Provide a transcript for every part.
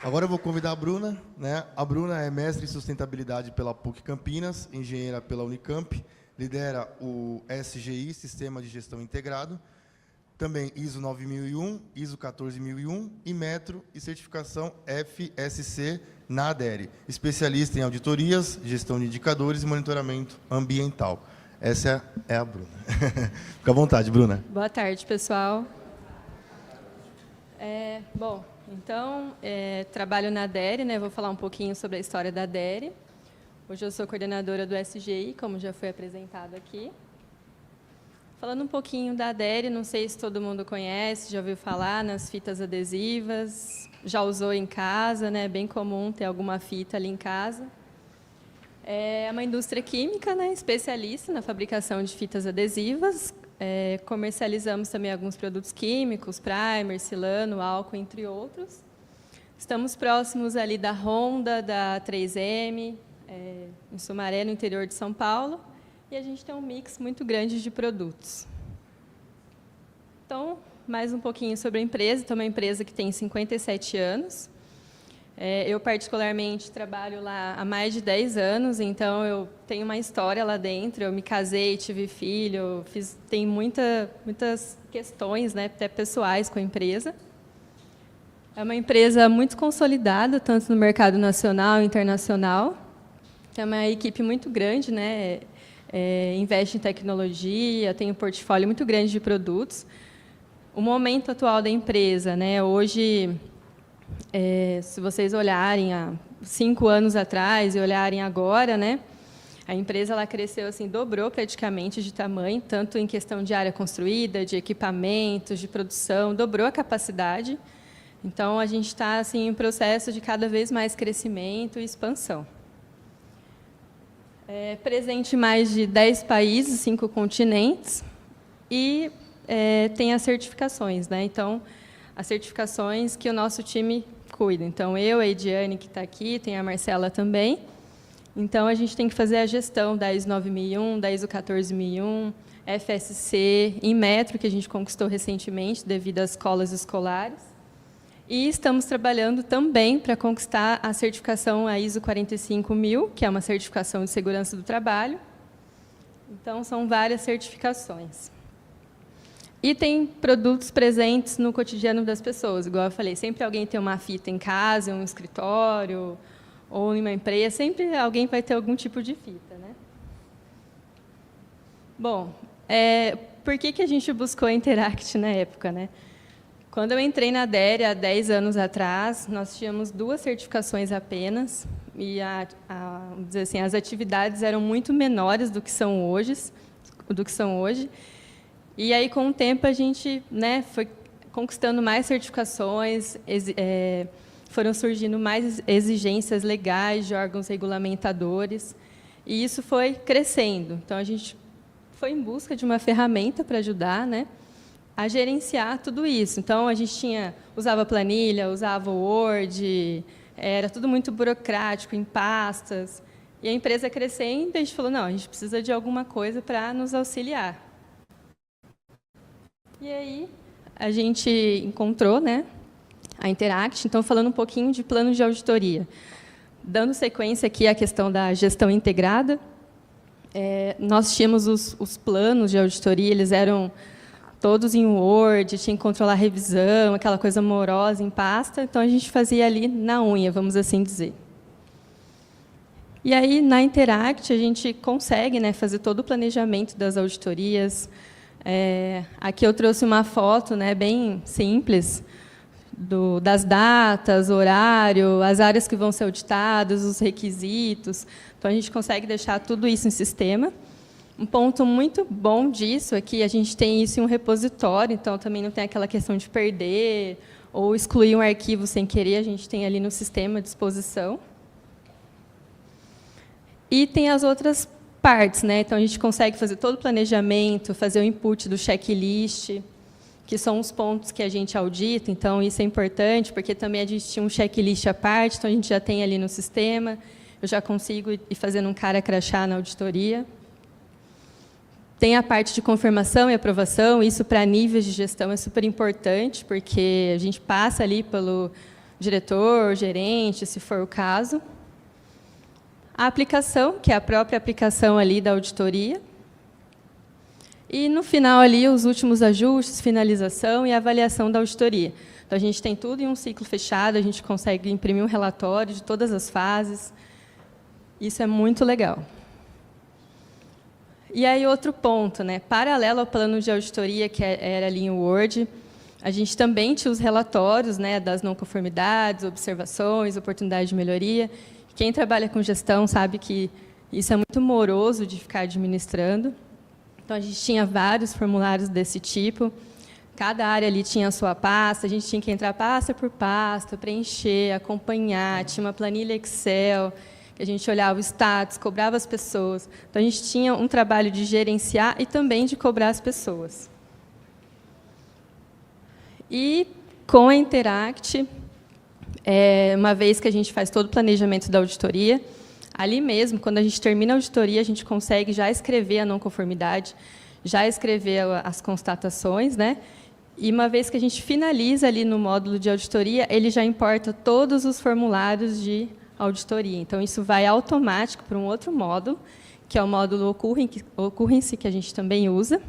Agora eu vou convidar a Bruna, né? A Bruna é mestre em sustentabilidade pela PUC Campinas, engenheira pela Unicamp, lidera o SGI, Sistema de Gestão Integrado, também ISO 9001, ISO 14001 e Metro e certificação FSC na ADERE, especialista em auditorias, gestão de indicadores e monitoramento ambiental. Essa é a Bruna. Fica à vontade, Bruna. Boa tarde, pessoal. Bom, então, trabalho na ADERE, né? Vou falar um pouquinho sobre a história da ADERE. Hoje eu sou coordenadora do SGI, como já foi apresentado aqui. Falando um pouquinho da ADERE, não sei se todo mundo conhece, já ouviu falar nas fitas adesivas, já usou em casa, né? É bem comum ter alguma fita ali em casa. É uma indústria química, né? Especialista na fabricação de fitas adesivas. Comercializamos também alguns produtos químicos, primer, silano, álcool, entre outros. Estamos próximos ali da Honda, da 3M, em Sumaré, no interior de São Paulo, e a gente tem um mix muito grande de produtos. Então, mais um pouquinho sobre a empresa. Então, é uma empresa que tem 57 anos. Eu, particularmente, trabalho lá há mais de 10 anos, então eu tenho uma história lá dentro. Eu me casei, tive filho, tenho muitas questões, né, até pessoais com a empresa. É uma empresa muito consolidada, tanto no mercado nacional e internacional. É uma equipe muito grande, né, investe em tecnologia, tem um portfólio muito grande de produtos. O momento atual da empresa, né, hoje... se vocês olharem há 5 anos atrás e olharem agora, né, a empresa ela cresceu, assim, dobrou praticamente de tamanho, tanto em questão de área construída, de equipamentos, de produção, dobrou a capacidade. Então, a gente está assim, em processo de cada vez mais crescimento e expansão. Presente em mais de 10 países, 5 continentes, e tem as certificações, né? Então, as certificações que o nosso time cuida. Então, eu, a Ediane, que está aqui, tem a Marcela também. Então, a gente tem que fazer a gestão da ISO 9001, da ISO 14001, FSC, em Metro, que a gente conquistou recentemente, devido às escolas escolares. E estamos trabalhando também para conquistar a certificação a ISO 45000, que é uma certificação de segurança do trabalho. Então, são várias certificações. E tem produtos presentes no cotidiano das pessoas. Igual eu falei, sempre alguém tem uma fita em casa, um escritório, ou em uma empresa, sempre alguém vai ter algum tipo de fita, né? Bom, por que a gente buscou a Interact na época, né? Quando eu entrei na ADERE, há 10 anos atrás, nós tínhamos 2 certificações apenas, e vamos dizer assim, as atividades eram muito menores do que são hoje. E aí, com o tempo, a gente, né, foi conquistando mais certificações, foram surgindo mais exigências legais de órgãos regulamentadores, e isso foi crescendo. Então, a gente foi em busca de uma ferramenta para ajudar, né, a gerenciar tudo isso. Então, a gente usava planilha, usava o Word, era tudo muito burocrático, em pastas, e a empresa crescendo, a gente falou, não, a gente precisa de alguma coisa para nos auxiliar. E aí, a gente encontrou, né, a Interact. Então, falando um pouquinho de plano de auditoria. Dando sequência aqui à questão da gestão integrada, nós tínhamos os planos de auditoria, eles eram todos em Word, tinha que controlar a revisão, aquela coisa morosa em pasta. Então, a gente fazia ali na unha, vamos assim dizer. E aí, na Interact, a gente consegue, né, fazer todo o planejamento das auditorias. Aqui eu trouxe uma foto, né, bem simples, das datas, horário, as áreas que vão ser auditadas, os requisitos. Então, a gente consegue deixar tudo isso em sistema. Um ponto muito bom disso é que a gente tem isso em um repositório, então também não tem aquela questão de perder ou excluir um arquivo sem querer, a gente tem ali no sistema à disposição. E tem as outras partes, né? Então, a gente consegue fazer todo o planejamento, fazer o input do checklist, que são os pontos que a gente audita. Então, isso é importante, porque também a gente tinha um checklist à parte, então a gente já tem ali no sistema, eu já consigo ir fazendo um cara crachá na auditoria. Tem a parte de confirmação e aprovação, isso para níveis de gestão é super importante, porque a gente passa ali diretor, gerente, se for o caso. A aplicação, que é a própria aplicação ali da auditoria. E, no final, ali, os últimos ajustes, finalização e avaliação da auditoria. Então, a gente tem tudo em um ciclo fechado, a gente consegue imprimir um relatório de todas as fases. Isso é muito legal. E aí, outro ponto, né? Paralelo ao plano de auditoria, que era ali em Word, a gente também tinha os relatórios, né, das não conformidades, observações, oportunidades de melhoria. Quem trabalha com gestão sabe que isso é muito moroso de ficar administrando. Então, a gente tinha vários formulários desse tipo. Cada área ali tinha a sua pasta, a gente tinha que entrar pasta por pasta, preencher, acompanhar, tinha uma planilha Excel, que a gente olhava o status, cobrava as pessoas. Então, a gente tinha um trabalho de gerenciar e também de cobrar as pessoas. E, com a Interact, uma vez que a gente faz todo o planejamento da auditoria, ali mesmo, quando a gente termina a auditoria, a gente consegue já escrever a não conformidade, já escrever as constatações, né? E, uma vez que a gente finaliza ali no módulo de auditoria, ele já importa todos os formulários de auditoria. Então, isso vai automático para um outro módulo, que é o módulo Occurrence, que a gente também usa.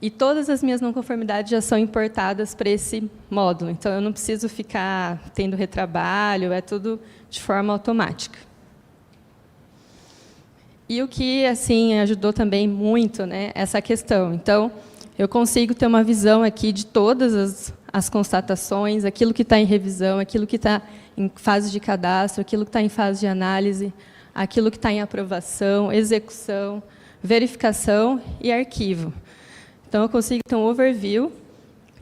E todas as minhas não conformidades já são importadas para esse módulo. Então, eu não preciso ficar tendo retrabalho, é tudo de forma automática. E o que assim ajudou também muito, né, essa questão. Então, eu consigo ter uma visão aqui de todas as constatações, aquilo que está em revisão, aquilo que está em fase de cadastro, aquilo que está em fase de análise, aquilo que está em aprovação, execução, verificação e arquivo. Então, eu consigo ter um overview.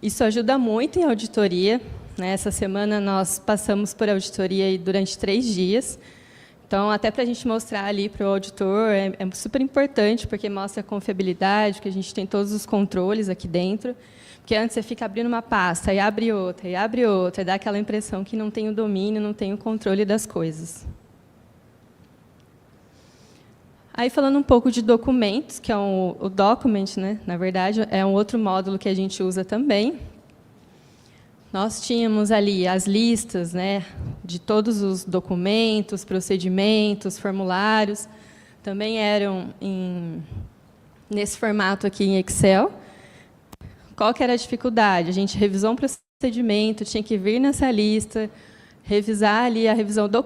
Isso ajuda muito em auditoria, né? Essa semana, nós passamos por auditoria durante 3 dias. Então, até para a gente mostrar ali para o auditor, é super importante, porque mostra a confiabilidade, que a gente tem todos os controles aqui dentro. Porque antes você fica abrindo uma pasta, e abre outra, e dá aquela impressão que não tem o domínio, não tem o controle das coisas. Aí, falando um pouco de documentos, que é o Document, né? Na verdade, é um outro módulo que a gente usa também. Nós tínhamos ali as listas, né, de todos os documentos, procedimentos, formulários. Também eram nesse formato aqui em Excel. Qual que era a dificuldade? A gente revisou um procedimento, tinha que vir nessa lista, revisar ali a revisão do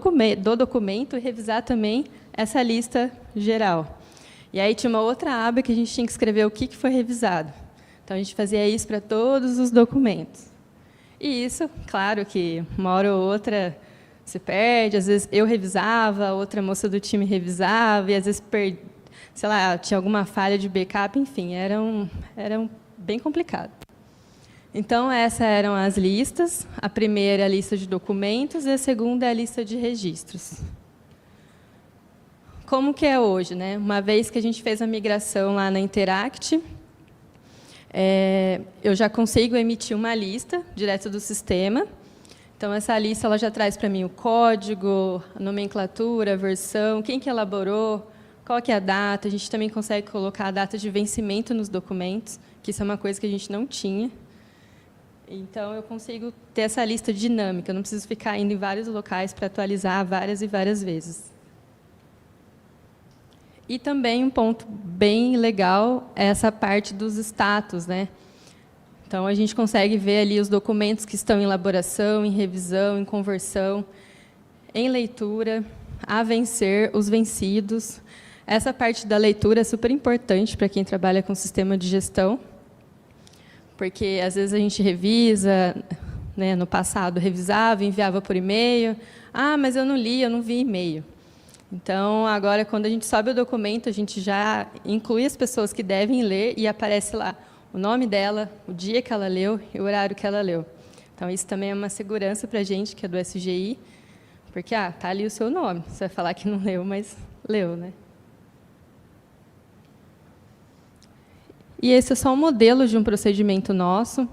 documento e revisar também essa lista geral. E aí tinha uma outra aba que a gente tinha que escrever o que foi revisado. Então, a gente fazia isso para todos os documentos. E isso, claro que uma hora ou outra se perde, às vezes eu revisava, outra moça do time revisava, e às vezes, sei lá, tinha alguma falha de backup, enfim, era bem complicado. Então, essas eram as listas. A primeira é a lista de documentos e a segunda é a lista de registros. Como que é hoje, né? Uma vez que a gente fez a migração lá na Interact, eu já consigo emitir uma lista direto do sistema. Então, essa lista ela já traz para mim o código, a nomenclatura, a versão, quem que elaborou, qual que é a data. A gente também consegue colocar a data de vencimento nos documentos, que isso é uma coisa que a gente não tinha. Então, eu consigo ter essa lista dinâmica, eu não preciso ficar indo em vários locais para atualizar várias e várias vezes. E também um ponto bem legal é essa parte dos status, né? Então, a gente consegue ver ali os documentos que estão em elaboração, em revisão, em conversão, em leitura, a vencer, os vencidos. Essa parte da leitura é super importante para quem trabalha com sistema de gestão, porque, às vezes, a gente revisa, né, no passado, revisava, enviava por e-mail. Ah, mas eu não li, eu não vi e-mail. Então, agora, quando a gente sobe o documento, a gente já inclui as pessoas que devem ler e aparece lá o nome dela, o dia que ela leu e o horário que ela leu. Então, isso também é uma segurança para a gente, que é do SGI, porque está ali o seu nome. Você vai falar que não leu, mas leu, né? E esse é só um modelo de um procedimento nosso.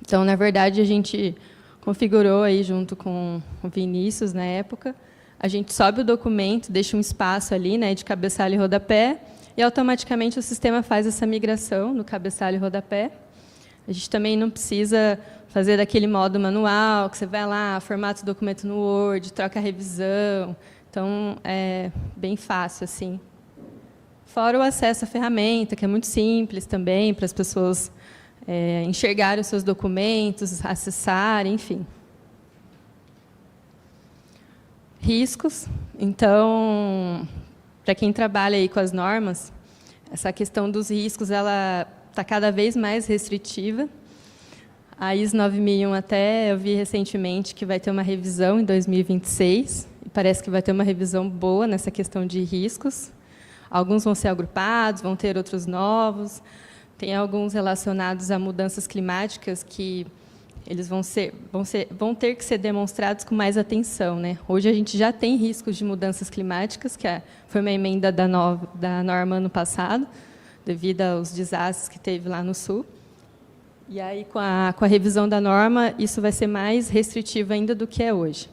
Então, na verdade, a gente configurou aí junto com o Vinícius, na época. A gente sobe o documento, deixa um espaço ali, né, de cabeçalho e rodapé, e automaticamente o sistema faz essa migração no cabeçalho e rodapé. A gente também não precisa fazer daquele modo manual, que você vai lá, formata o documento no Word, troca a revisão. Então, é bem fácil, assim. Fora o acesso à ferramenta, que é muito simples também, para as pessoas enxergarem os seus documentos, acessarem, enfim. Riscos. Então, para quem trabalha aí com as normas, essa questão dos riscos ela está cada vez mais restritiva. A ISO 9001 até eu vi recentemente que vai ter uma revisão em 2026, e parece que vai ter uma revisão boa nessa questão de riscos. Alguns vão ser agrupados, vão ter outros novos. Tem alguns relacionados a mudanças climáticas que eles vão ter que ser demonstrados com mais atenção, né? Hoje a gente já tem riscos de mudanças climáticas, que foi uma emenda da norma ano passado, devido aos desastres que teve lá no Sul. E aí, com a revisão da norma, isso vai ser mais restritivo ainda do que é hoje.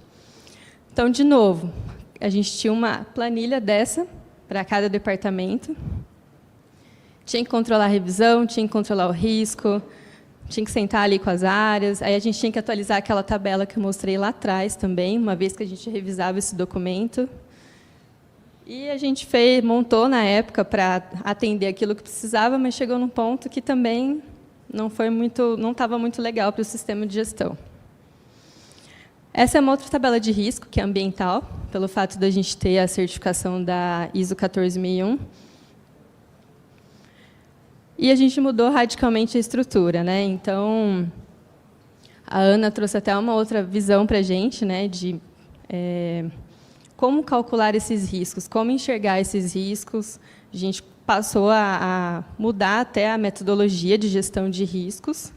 Então, de novo, a gente tinha uma planilha dessa para cada departamento. Tinha que controlar a revisão, tinha que controlar o risco, tinha que sentar ali com as áreas. Aí a gente tinha que atualizar aquela tabela que eu mostrei lá atrás também, uma vez que a gente revisava esse documento. E a gente montou na época para atender aquilo que precisava, mas chegou num ponto que também não estava muito legal para o sistema de gestão. Essa é uma outra tabela de risco, que é ambiental, pelo fato de a gente ter a certificação da ISO 14001. E a gente mudou radicalmente a estrutura, né? Então, a Ana trouxe até uma outra visão para a gente, né, de como calcular esses riscos, como enxergar esses riscos. A gente passou a mudar até a metodologia de gestão de riscos.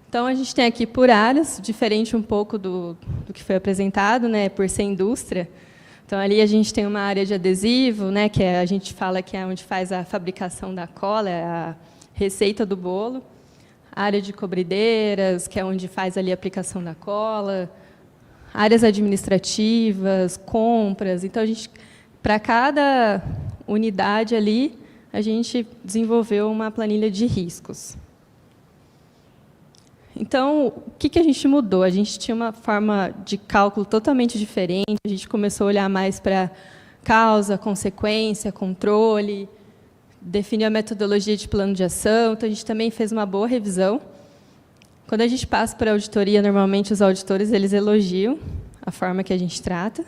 Então, a gente tem aqui por áreas, diferente um pouco do que foi apresentado, né, por ser indústria. Então, ali a gente tem uma área de adesivo, né, que a gente fala que é onde faz a fabricação da cola, a receita do bolo. A área de cobrideiras, que é onde faz ali a aplicação da cola. Áreas administrativas, compras. Então, para cada unidade ali, a gente desenvolveu uma planilha de riscos. Então, o que a gente mudou? A gente tinha uma forma de cálculo totalmente diferente, a gente começou a olhar mais para causa, consequência, controle, definiu a metodologia de plano de ação, então a gente também fez uma boa revisão. Quando a gente passa para a auditoria, normalmente os auditores eles elogiam a forma que a gente trata.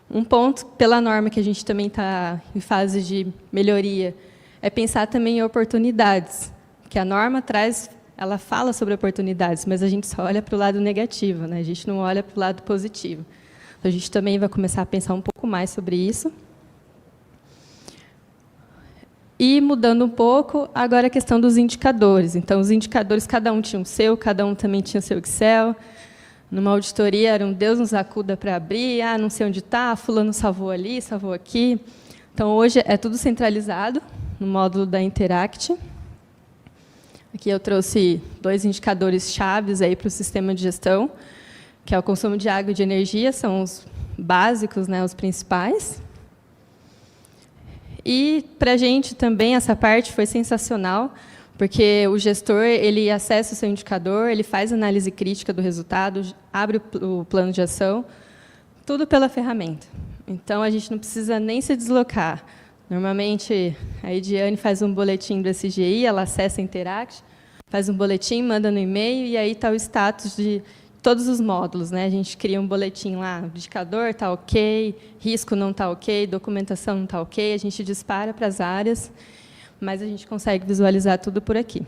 Um ponto, pela norma que a gente também está em fase de melhoria, é pensar também em oportunidades, que a norma traz. Ela fala sobre oportunidades, mas a gente só olha para o lado negativo, né? A gente não olha para o lado positivo. Então, a gente também vai começar a pensar um pouco mais sobre isso. E, mudando um pouco, agora a questão dos indicadores. Então, os indicadores, cada um tinha o seu, cada um também tinha o seu Excel. Numa auditoria, era um Deus nos acuda para abrir, não sei onde está, fulano salvou ali, salvou aqui. Então, hoje é tudo centralizado, no módulo da Interact. Aqui eu trouxe 2 indicadores chaves aí para o sistema de gestão, que é o consumo de água e de energia, são os básicos, né, os principais. E, para a gente, também, essa parte foi sensacional, porque o gestor ele acessa o seu indicador, ele faz análise crítica do resultado, abre o plano de ação, tudo pela ferramenta. Então, a gente não precisa nem se deslocar. Normalmente, a Ediane faz um boletim do SGI, ela acessa a Interact, faz um boletim, manda no e-mail, e aí está o status de todos os módulos, né? A gente cria um boletim lá, indicador está ok, risco não está ok, documentação não está ok, a gente dispara para as áreas, mas a gente consegue visualizar tudo por aqui.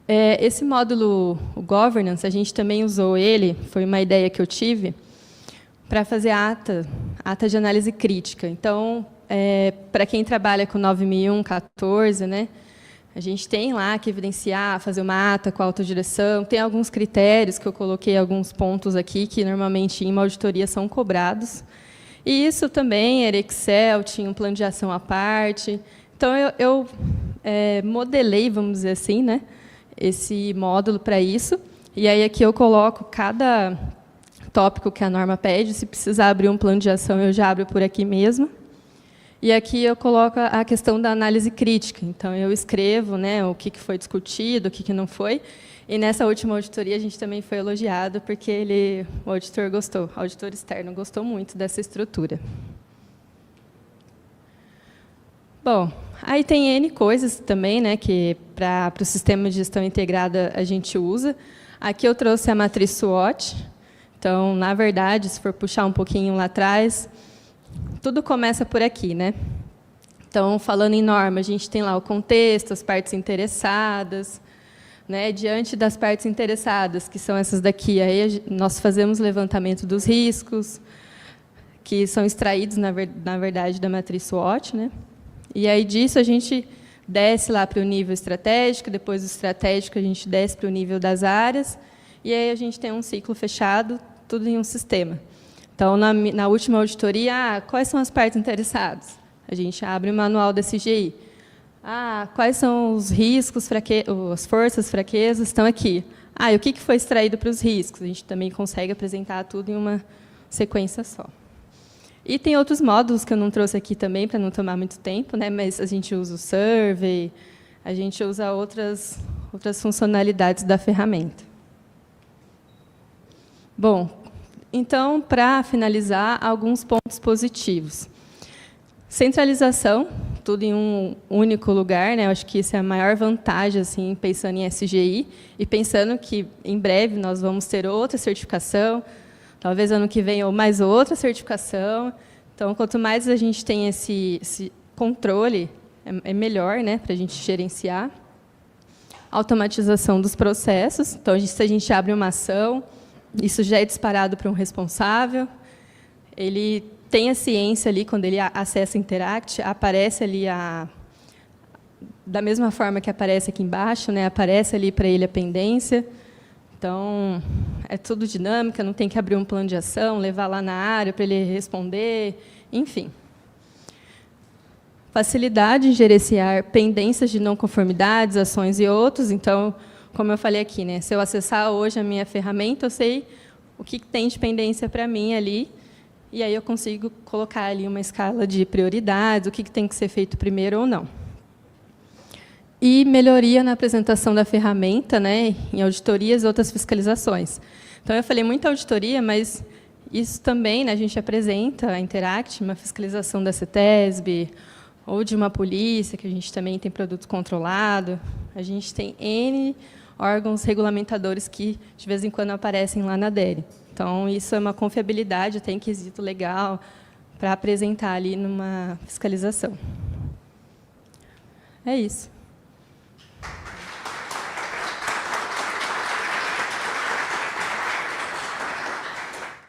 Esse módulo, o Governance, a gente também usou ele, foi uma ideia que eu tive, para fazer ata de análise crítica. Então, para quem trabalha com 9001, 14, né, a gente tem lá que evidenciar, fazer uma ata com a autodireção, tem alguns critérios que eu coloquei, alguns pontos aqui, que normalmente em uma auditoria são cobrados. E isso também era Excel, tinha um plano de ação à parte. Então, eu modelei, vamos dizer assim, né, esse módulo para isso. E aí aqui eu coloco cada tópico que a norma pede. Se precisar abrir um plano de ação, eu já abro por aqui mesmo. E aqui eu coloco a questão da análise crítica. Então, eu escrevo, né, o que foi discutido, o que não foi. E nessa última auditoria, a gente também foi elogiado, porque o auditor gostou, o auditor externo gostou muito dessa estrutura. Bom, aí tem N coisas também, né, que para o sistema de gestão integrada a gente usa. Aqui eu trouxe a matriz SWOT. Então, na verdade, se for puxar um pouquinho lá atrás, tudo começa por aqui, né? Então, falando em norma, a gente tem lá o contexto, as partes interessadas, né? Diante das partes interessadas, que são essas daqui, aí nós fazemos levantamento dos riscos, que são extraídos, na verdade, da matriz SWOT, né? E aí disso a gente desce lá para o nível estratégico, depois do estratégico a gente desce para o nível das áreas, e aí a gente tem um ciclo fechado, tudo em um sistema. Então, na última auditoria, quais são as partes interessadas? A gente abre o manual da SGI. Quais são os riscos, as forças, fraquezas, estão aqui. E o que foi extraído para os riscos? A gente também consegue apresentar tudo em uma sequência só. E tem outros módulos que eu não trouxe aqui também, para não tomar muito tempo, né? Mas a gente usa o survey, a gente usa outras funcionalidades da ferramenta. Bom, então, para finalizar, alguns pontos positivos. Centralização, tudo em um único lugar, né? Eu acho que isso é a maior vantagem, assim, pensando em SGI, e pensando que, em breve, nós vamos ter outra certificação, talvez ano que vem ou mais outra certificação. Então, quanto mais a gente tem esse controle, é melhor, né, para a gente gerenciar. Automatização dos processos. Então, se a gente abre uma ação, isso já é disparado para um responsável. Ele tem a ciência ali, quando ele acessa Interact, aparece ali da mesma forma que aparece aqui embaixo, né, aparece ali para ele a pendência. Então, é tudo dinâmica, não tem que abrir um plano de ação, levar lá na área para ele responder, enfim. Facilidade em gerenciar pendências de não conformidades, ações e outros. Então, como eu falei aqui, né, se eu acessar hoje a minha ferramenta, eu sei o que tem de pendência para mim ali, e aí eu consigo colocar ali uma escala de prioridades, o que tem que ser feito primeiro ou não. E melhoria na apresentação da ferramenta, né, em auditorias e outras fiscalizações. Então, eu falei muita auditoria, mas isso também, né, a gente apresenta a Interact, uma fiscalização da CETESB, ou de uma polícia, que a gente também tem produto controlado. A gente tem N órgãos regulamentadores que, de vez em quando, aparecem lá na DERE. Então, isso é uma confiabilidade, tem quesito legal para apresentar ali numa fiscalização. É isso.